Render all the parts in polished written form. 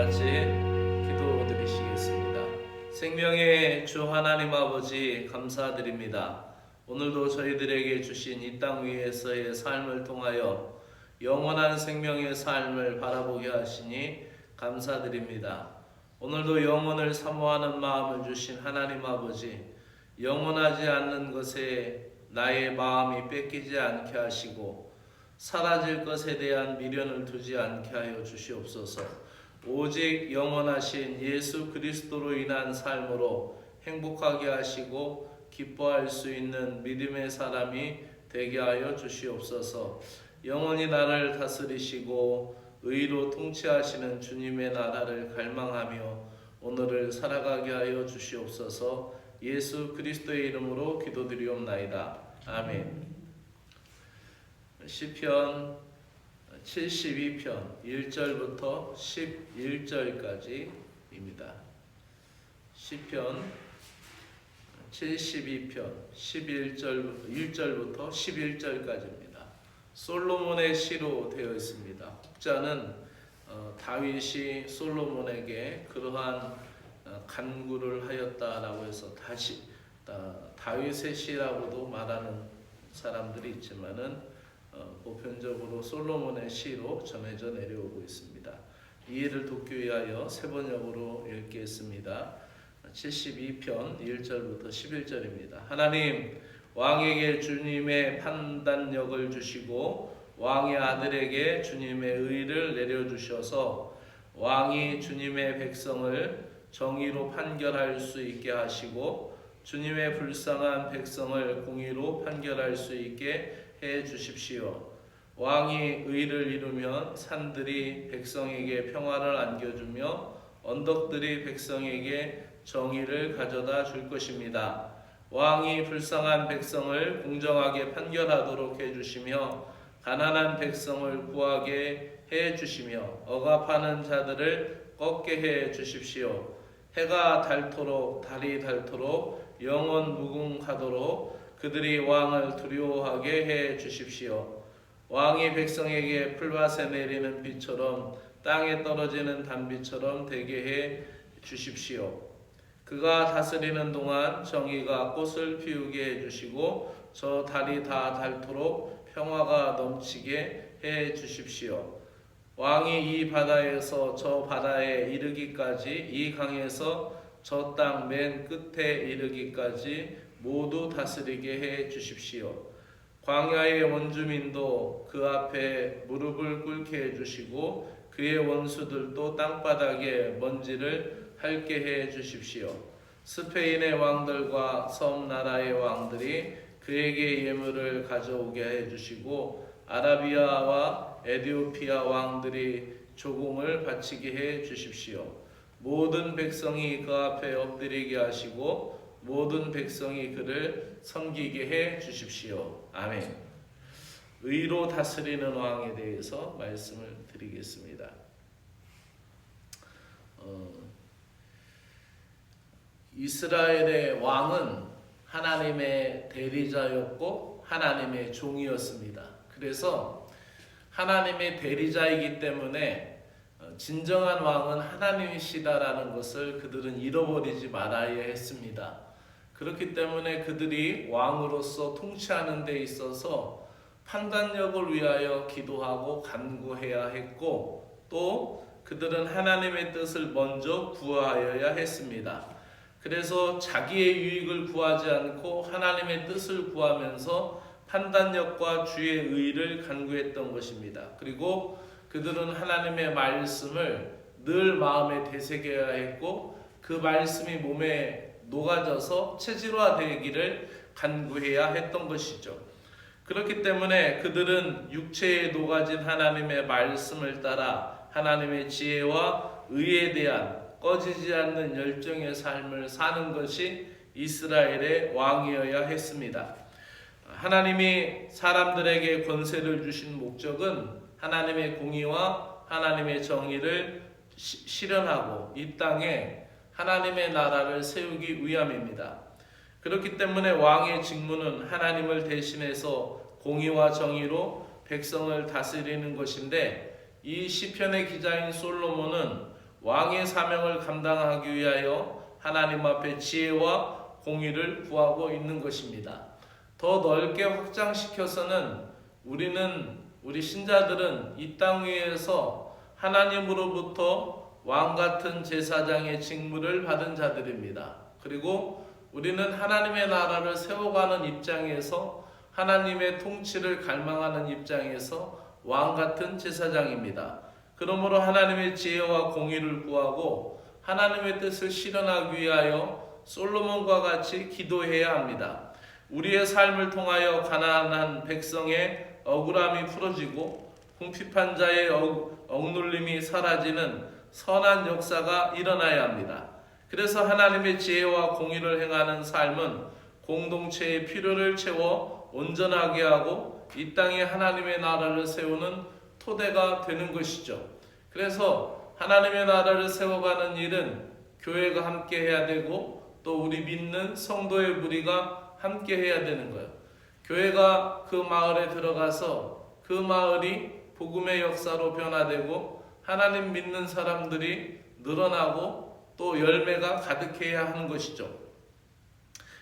같이 기도드리시겠습니다. 생명의 주 하나님 아버지 감사드립니다. 오늘도 저희들에게 주신 이 땅 위에서의 삶을 통하여 영원한 생명의 삶을 바라보게 하시니 감사드립니다. 오늘도 영혼을 사모하는 마음을 주신 하나님 아버지, 영원하지 않는 것에 나의 마음이 뺏기지 않게 하시고 사라질 것에 대한 미련을 두지 않게 하여 주시옵소서. 오직 영원하신 예수 그리스도로 인한 삶으로 행복하게 하시고 기뻐할 수 있는 믿음의 사람이 되게 하여 주시옵소서. 영원히 나를 다스리시고 의로 통치하시는 주님의 나라를 갈망하며 오늘을 살아가게 하여 주시옵소서. 예수 그리스도의 이름으로 기도드리옵나이다. 아멘. 시편 72편 1절부터 11절까지입니다. 시편 72편 1절부터 11절까지입니다. 솔로몬의 시로 되어 있습니다. 국자는 다윗이 솔로몬에게 그러한 간구를 하였다라고 해서 다시 다윗의 시라고도 말하는 사람들이 있지만은 보편적으로 솔로몬의 시로 전해져 내려오고 있습니다. 이해를 돕기 위하여 세 번역으로 읽겠습니다. 72편 1절부터 11절입니다. 하나님, 왕에게 주님의 판단력을 주시고 왕의 아들에게 주님의 의를 내려주셔서 왕이 주님의 백성을 정의로 판결할 수 있게 하시고 주님의 불쌍한 백성을 공의로 판결할 수 있게 해 주십시오. 왕이 의를 이루면 산들이 백성에게 평화를 안겨주며 언덕들이 백성에게 정의를 가져다 줄 것입니다. 왕이 불쌍한 백성을 공정하게 판결하도록 해주시며 가난한 백성을 구하게 해주시며 억압하는 자들을 꺾게 해주십시오. 해가 닳도록 달이 닳도록 영원 무궁하도록 그들이 왕을 두려워하게 해 주십시오. 왕이 백성에게 풀밭에 내리는 비처럼 땅에 떨어지는 단비처럼 되게 해 주십시오. 그가 다스리는 동안 정의가 꽃을 피우게 해 주시고 저 달이 다 닳도록 평화가 넘치게 해 주십시오. 왕이 이 바다에서 저 바다에 이르기까지 이 강에서 저 땅 맨 끝에 이르기까지 모두 다스리게 해 주십시오. 광야의 원주민도 그 앞에 무릎을 꿇게 해 주시고 그의 원수들도 땅바닥에 먼지를 핥게 해 주십시오. 스페인의 왕들과 섬나라의 왕들이 그에게 예물을 가져오게 해 주시고 아라비아와 에디오피아 왕들이 조공을 바치게 해 주십시오. 모든 백성이 그 앞에 엎드리게 하시고 모든 백성이 그를 섬기게 해 주십시오. 아멘. 의로 다스리는 왕에 대해서 말씀을 드리겠습니다. 이스라엘의 왕은 하나님의 대리자였고 하나님의 종이었습니다. 그래서 하나님의 대리자이기 때문에 진정한 왕은 하나님이시다라는 것을 그들은 잃어버리지 말아야 했습니다. 그렇기 때문에 그들이 왕으로서 통치하는 데 있어서 판단력을 위하여 기도하고 간구해야 했고 또 그들은 하나님의 뜻을 먼저 구하여야 했습니다. 그래서 자기의 유익을 구하지 않고 하나님의 뜻을 구하면서 판단력과 주의 의를 간구했던 것입니다. 그리고 그들은 하나님의 말씀을 늘 마음에 되새겨야 했고 그 말씀이 몸에 녹아져서 체질화되기를 간구해야 했던 것이죠. 그렇기 때문에 그들은 육체에 녹아진 하나님의 말씀을 따라 하나님의 지혜와 의에 대한 꺼지지 않는 열정의 삶을 사는 것이 이스라엘의 왕이어야 했습니다. 하나님이 사람들에게 권세를 주신 목적은 하나님의 공의와 하나님의 정의를 실현하고 이 땅에 하나님의 나라를 세우기 위함입니다. 그렇기 때문에 왕의 직무는 하나님을 대신해서 공의와 정의로 백성을 다스리는 것인데 이 시편의 기자인 솔로몬은 왕의 사명을 감당하기 위하여 하나님 앞에 지혜와 공의를 구하고 있는 것입니다. 더 넓게 확장시켜서는 우리 신자들은 이 땅 위에서 하나님으로부터 왕 같은 제사장의 직무를 받은 자들입니다. 그리고 우리는 하나님의 나라를 세워가는 입장에서 하나님의 통치를 갈망하는 입장에서 왕 같은 제사장입니다. 그러므로 하나님의 지혜와 공의를 구하고 하나님의 뜻을 실현하기 위하여 솔로몬과 같이 기도해야 합니다. 우리의 삶을 통하여 가난한 백성의 억울함이 풀어지고 궁핍한 자의 억눌림이 사라지는 선한 역사가 일어나야 합니다. 그래서 하나님의 지혜와 공의를 행하는 삶은 공동체의 필요를 채워 온전하게 하고 이 땅에 하나님의 나라를 세우는 토대가 되는 것이죠. 그래서 하나님의 나라를 세워가는 일은 교회가 함께 해야 되고 또 우리 믿는 성도의 무리가 함께 해야 되는 거예요. 교회가 그 마을에 들어가서 그 마을이 복음의 역사로 변화되고 하나님 믿는 사람들이 늘어나고 또 열매가 가득해야 하는 것이죠.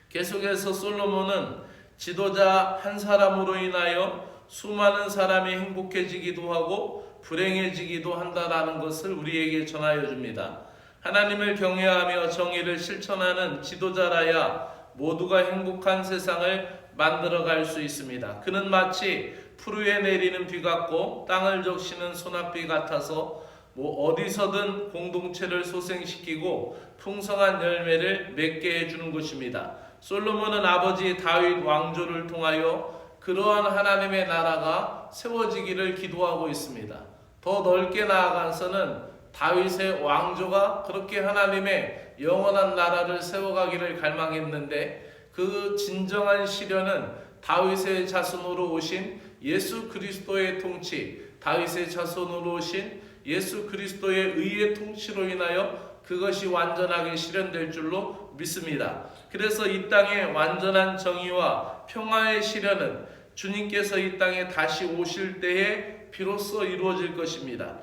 계속해서 솔로몬은 지도자 한 사람으로 인하여 수많은 사람이 행복해지기도 하고 불행해지기도 한다라는 것을 우리에게 전하여 줍니다. 하나님을 경외하며 정의를 실천하는 지도자라야 모두가 행복한 세상을 만들어갈 수 있습니다. 그는 마치 풀 위에 내리는 비 같고 땅을 적시는 소낙비 같아서 어디서든 공동체를 소생시키고 풍성한 열매를 맺게 해주는 것입니다. 솔로몬은 아버지 다윗 왕조를 통하여 그러한 하나님의 나라가 세워지기를 기도하고 있습니다. 더 넓게 나아가서는 다윗의 왕조가 그렇게 하나님의 영원한 나라를 세워가기를 갈망했는데 그 진정한 실현은 다윗의 자손으로 오신 예수 그리스도의 통치, 다윗의 자손으로 오신 예수 그리스도의 의의 통치로 인하여 그것이 완전하게 실현될 줄로 믿습니다. 그래서 이 땅에 완전한 정의와 평화의 실현은 주님께서 이 땅에 다시 오실 때에 비로소 이루어질 것입니다.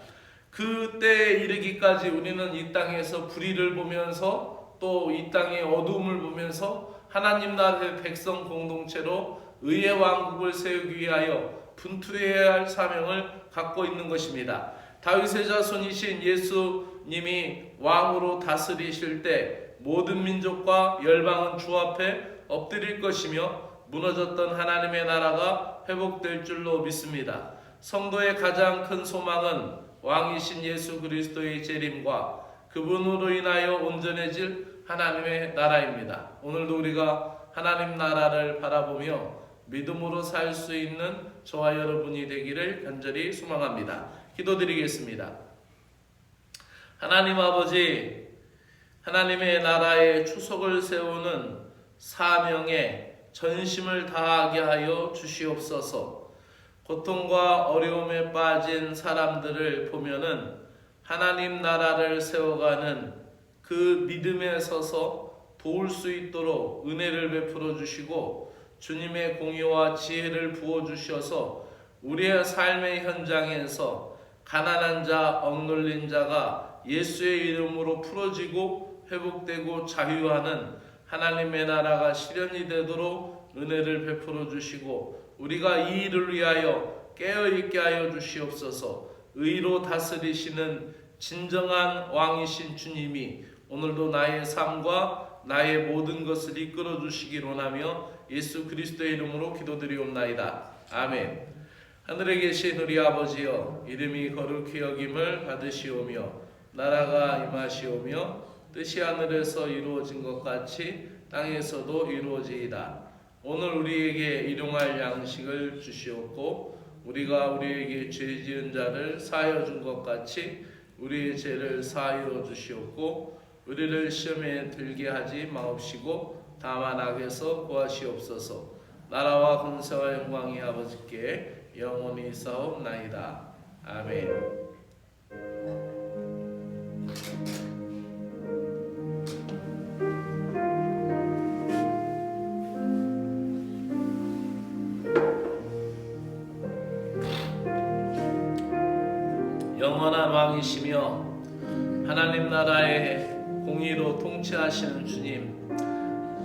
그때에 이르기까지 우리는 이 땅에서 불의를 보면서 또 이 땅의 어두움을 보면서 하나님 나라의 백성 공동체로 의의 왕국을 세우기 위하여 분투해야 할 사명을 갖고 있는 것입니다. 다윗의 자손이신 예수님이 왕으로 다스리실 때 모든 민족과 열방은 주 앞에 엎드릴 것이며 무너졌던 하나님의 나라가 회복될 줄로 믿습니다. 성도의 가장 큰 소망은 왕이신 예수 그리스도의 재림과 그분으로 인하여 온전해질 하나님의 나라입니다. 오늘도 우리가 하나님 나라를 바라보며 믿음으로 살 수 있는 저와 여러분이 되기를 간절히 소망합니다. 기도드리겠습니다. 하나님 아버지, 하나님의 나라의 추석을 세우는 사명에 전심을 다하게 하여 주시옵소서. 고통과 어려움에 빠진 사람들을 보면은 하나님 나라를 세워가는 그 믿음에 서서 도울 수 있도록 은혜를 베풀어 주시고 주님의 공의와 지혜를 부어 주셔서 우리의 삶의 현장에서 가난한 자, 억눌린 자가 예수의 이름으로 풀어지고 회복되고 자유하는 하나님의 나라가 실현이 되도록 은혜를 베풀어 주시고 우리가 이 일을 위하여 깨어있게 하여 주시옵소서. 의로 다스리시는 진정한 왕이신 주님이 오늘도 나의 삶과 나의 모든 것을 이끌어 주시기를 원하며 예수 그리스도의 이름으로 기도드리옵나이다. 아멘. 하늘에 계신 우리 아버지여, 이름이 거룩히 여김을 받으시오며 나라가 임하시오며 뜻이 하늘에서 이루어진 것 같이 땅에서도 이루어지이다. 오늘 우리에게 일용할 양식을 주시옵고 우리가 우리에게 죄 지은 자를 사하여 준 것 같이 우리의 죄를 사하여 주시옵고 우리를 시험에 들게 하지 마옵시고 다만 악에서 구하시옵소서. 나라와 권세와 영광이 아버지께 영원히 있사옵나이다. 아멘. 영원한 왕이시며 하나님 나라의 공의로 통치하시는 주님,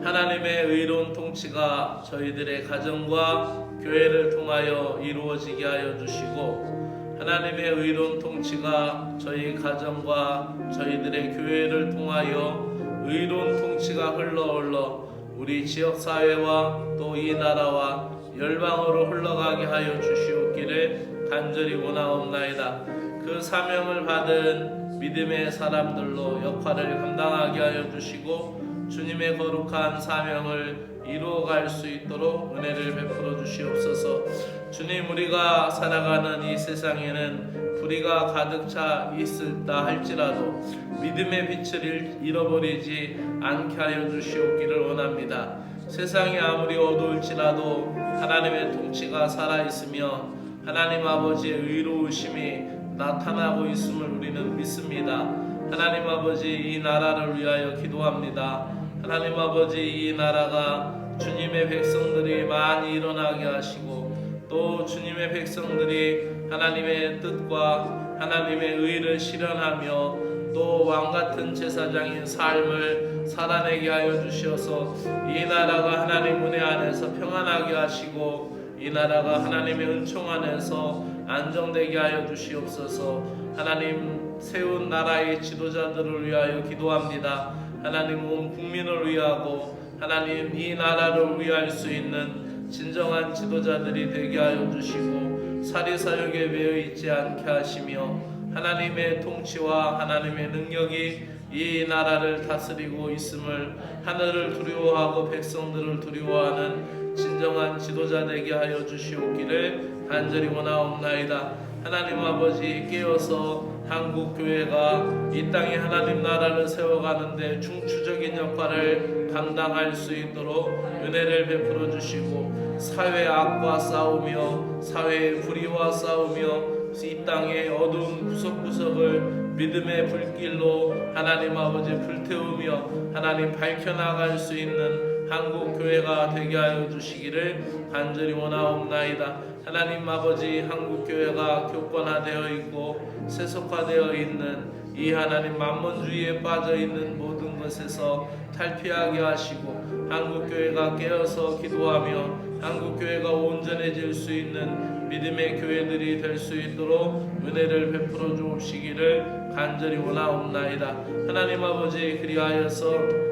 하나님의 의로운 통치가 저희들의 가정과 교회를 통하여 이루어지게 하여 주시고, 하나님의 의로운 통치가 저희 가정과 저희들의 교회를 통하여 의로운 통치가 흘러 우리 지역사회와 또 이 나라와 열방으로 흘러가게 하여 주시옵기를 간절히 원하옵나이다. 그 사명을 받은 믿음의 사람들로 역할을 감당하게 하여 주시고, 주님의 거룩한 사명을 이루어갈 수 있도록 은혜를 베풀어 주시옵소서. 주님, 우리가 살아가는 이 세상에는 불의가 가득 차 있을다 할지라도 믿음의 빛을 잃어버리지 않게 하여 주시옵기를 원합니다. 세상이 아무리 어두울지라도 하나님의 통치가 살아있으며 하나님 아버지의 의로우심이 나타나고 있음을 우리는 믿습니다. 하나님 아버지, 이 나라를 위하여 기도합니다. 하나님 아버지, 이 나라가 주님의 백성들이 많이 일어나게 하시고, 또 주님의 백성들이 하나님의 뜻과 하나님의 의를 실현하며 또 왕같은 제사장의 삶을 살아내게 하여 주셔서 이 나라가 하나님 은혜 안에서 평안하게 하시고, 이 나라가 하나님의 은총 안에서 안정되게 하여 주시옵소서. 하나님 세운 나라의 지도자들을 위하여 기도합니다. 하나님 온 국민을 위하고 하나님 이 나라를 위할 수 있는 진정한 지도자들이 되게 하여 주시고, 사리사욕에 매여 있지 않게 하시며 하나님의 통치와 하나님의 능력이 이 나라를 다스리고 있음을, 하늘을 두려워하고 백성들을 두려워하는 진정한 지도자 되게 하여 주시옵기를 간절히 원하옵나이다. 하나님 아버지, 깨어서 한국 교회가 이 땅에 하나님 나라를 세워가는데 중추적인 역할을 감당할 수 있도록 은혜를 베풀어 주시고, 사회 악과 싸우며 사회의 불의와 싸우며 이 땅의 어두운 구석구석을 믿음의 불길로 하나님 아버지 불태우며 하나님 밝혀나갈 수 있는 한국 교회가 되게 하여 주시기를 간절히 원하옵나이다. 하나님 아버지, 한국 교회가 교권화되어 있고 세속화되어 있는 이 하나님 만몬주의에 빠져 있는 모든 것에서 탈피하게 하시고, 한국 교회가 깨어서 기도하며 한국 교회가 온전해질 수 있는 믿음의 교회들이 될 수 있도록 은혜를 베풀어 주옵시기를 간절히 원하옵나이다. 하나님 아버지, 그리하여서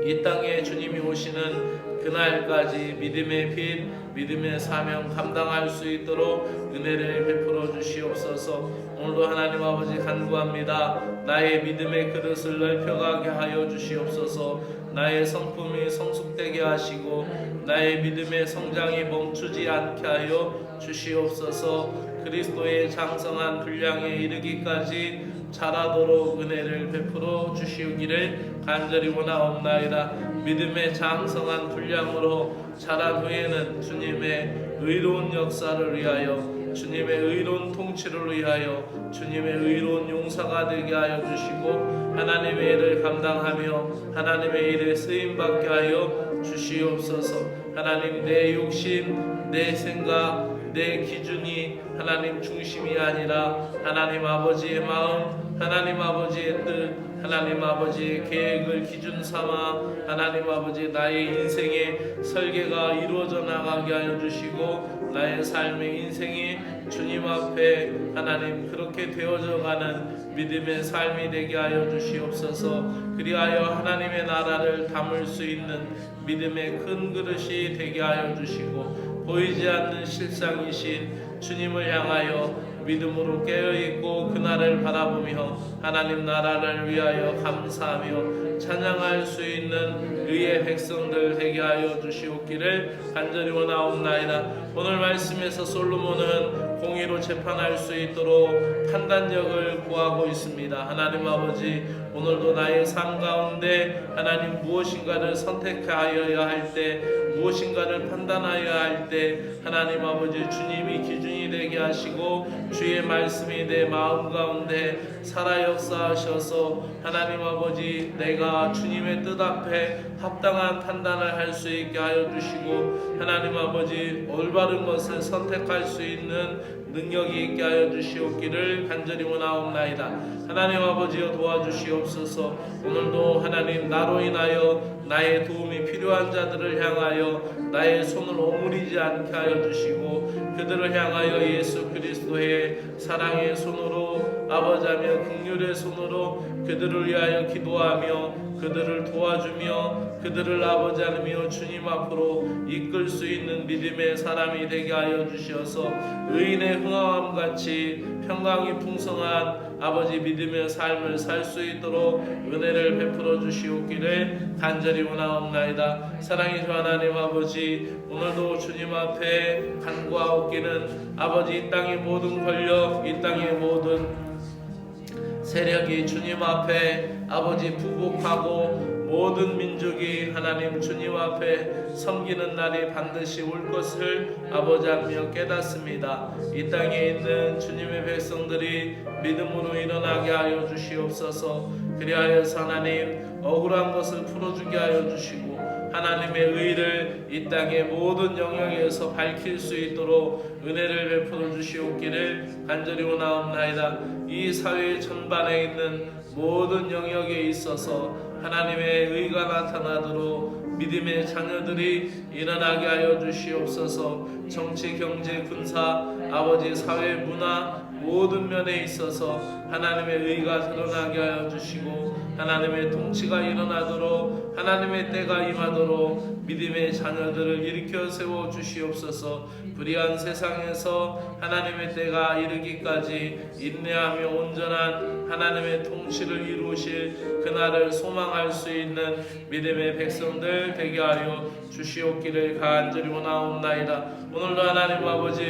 이 땅에 주님이 오시는 그날까지 믿음의 빛, 믿음의 사명 감당할 수 있도록 은혜를 베풀어 주시옵소서. 오늘도 하나님 아버지 간구합니다. 나의 믿음의 그릇을 넓혀가게 하여 주시옵소서. 나의 성품이 성숙되게 하시고 나의 믿음의 성장이 멈추지 않게 하여 주시옵소서. 그리스도의 장성한 분량에 이르기까지 자라도록 은혜를 베풀어 주시기를 간절히 원하옵나이다. 믿음의 장성한 분량으로 자란 후에는 주님의 의로운 역사를 위하여, 주님의 의로운 통치를 위하여 주님의 의로운 용사가 되게 하여 주시고, 하나님의 일을 감당하며 하나님의 일에 쓰임받게 하여 주시옵소서. 하나님, 내 욕심, 내 생각, 내 기준이 하나님 중심이 아니라 하나님 아버지의 마음, 하나님 아버지의 뜻, 하나님 아버지의 계획을 기준 삼아 하나님 아버지 나의 인생의 설계가 이루어져 나가게 하여 주시고, 나의 삶의 인생이 주님 앞에 하나님 그렇게 되어져 가는 믿음의 삶이 되게 하여 주시옵소서. 그리하여 하나님의 나라를 담을 수 있는 믿음의 큰 그릇이 되게 하여 주시고, 보이지 않는 실상이신 주님을 향하여 믿음으로 깨어있고 그날을 바라보며 하나님 나라를 위하여 감사하며 찬양할 수 있는 의의 백성들 되게 하여 주시옵기를 간절히 원하옵나이다. 오늘 말씀에서 솔로몬은 공의로 재판할 수 있도록 판단력을 구하고 있습니다. 하나님 아버지, 오늘도 나의 삶 가운데 하나님 무엇인가를 선택하여야 할 때, 무엇인가를 판단하여야 할 때 하나님 아버지 주님이 기준이 되게 하시고 주의 말씀이 내 마음 가운데 살아 역사하셔서 하나님 아버지 내가 주님의 뜻 앞에 합당한 판단을 할 수 있게 하여 주시고, 하나님 아버지 올바른 것을 선택할 수 있는 능력이 있게 하여 주시옵기를 간절히 원하옵나이다. 하나님 아버지여 도와주시옵소서. 오늘도 하나님 나로 인하여 나의 도움이 필요한 자들을 향하여 나의 손을 오므리지 않게 하여 주시고 그들을 향하여 예수 그리스도의 사랑의 손으로 아버지하며 긍휼의 손으로 그들을 위하여 기도하며 그들을 도와주며 그들을 아버지 하나며 주님 앞으로 이끌 수 있는 믿음의 사람이 되게 하여 주시어서 의인의 흥함같이 평강이 풍성한 아버지 믿음의 삶을 살 수 있도록 은혜를 베풀어 주시옵기를 간절히 원하옵나이다. 사랑의 주 하나님 아버지, 오늘도 주님 앞에 간구하옵기는 아버지 이 땅의 모든 권력, 이 땅의 모든 세력이 주님 앞에 아버지 부복하고 모든 민족이 하나님 주님 앞에 섬기는 날이 반드시 올 것을 아버지 하며 깨닫습니다. 이 땅에 있는 주님의 백성들이 믿음으로 일어나게 하여 주시옵소서. 그리하여서 하나님 억울한 것을 풀어주게 하여 주시고 하나님의 의를 이 땅의 모든 영역에서 밝힐 수 있도록 은혜를 베풀어 주시옵기를 간절히 원하옵나이다. 이 사회 전반에 있는 모든 영역에 있어서 하나님의 의가 나타나도록 믿음의 자녀들이 일어나게 하여 주시옵소서. 정치, 경제, 군사, 아버지 사회, 문화 모든 면에 있어서 하나님의 의가 드러나게 하여 주시고 하나님의 통치가 일어나도록 하나님의 때가 임하도록 믿음의 자녀들을 일으켜 세워 주시옵소서. 불의한 세상에서 하나님의 때가 이르기까지 인내하며 온전한 하나님의 통치를 이루실 그날을 소망할 수 있는 믿음의 백성들 되게 하여 주시옵기를 간절히 원하옵나이다. 오늘도 하나님 아버지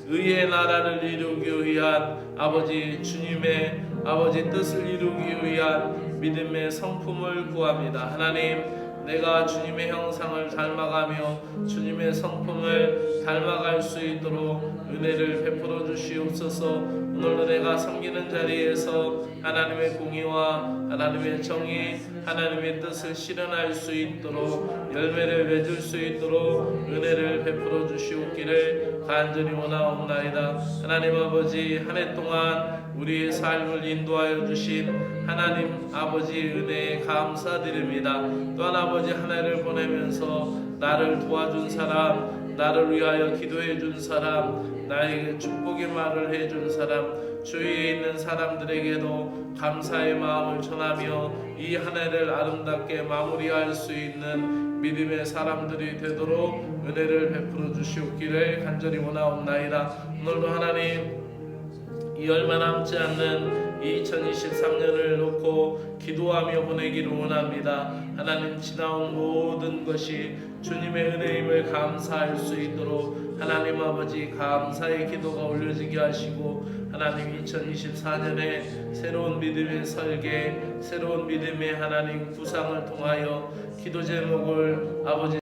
의의 나라를 이루기 위한 아버지 주님의 아버지 뜻을 이루기 위한 믿음의 성품을 구합니다. 하나님, 내가 주님의 형상을 닮아가며 주님의 성품을 닮아갈 수 있도록 은혜를 베풀어 주시옵소서. 오늘도 내가 섬기는 자리에서 하나님의 공의와 하나님의 정의, 하나님의 뜻을 실현할 수 있도록 열매를 맺을 수 있도록 은혜를 베풀어 주시옵기를 간절히 원하옵나이다. 하나님 아버지, 한 해 동안 우리의 삶을 인도하여 주신 하나님 아버지 은혜에 감사드립니다. 또한 아버지 한 해를 보내면서 나를 도와준 사람, 나를 위하여 기도해 준 사람, 나에게 축복의 말을 해준 사람, 주위에 있는 사람들에게도 감사의 마음을 전하며 이 한 해를 아름답게 마무리할 수 있는 믿음의 사람들이 되도록 은혜를 베풀어 주시옵기를 간절히 원하옵나이다. 오늘도 하나님, 이 얼마 남지 않는 2023년을 놓고 기도하며 보내기를 원합니다. 하나님, 지나온 모든 것이 주님의 은혜임을 감사할 수 있도록 하나님 아버지 감사의 기도가 올려지게 하시고 하나님 2024년에 새로운 믿음의 설계, 새로운 믿음의 하나님 구상을 통하여 기도 제목을 아버지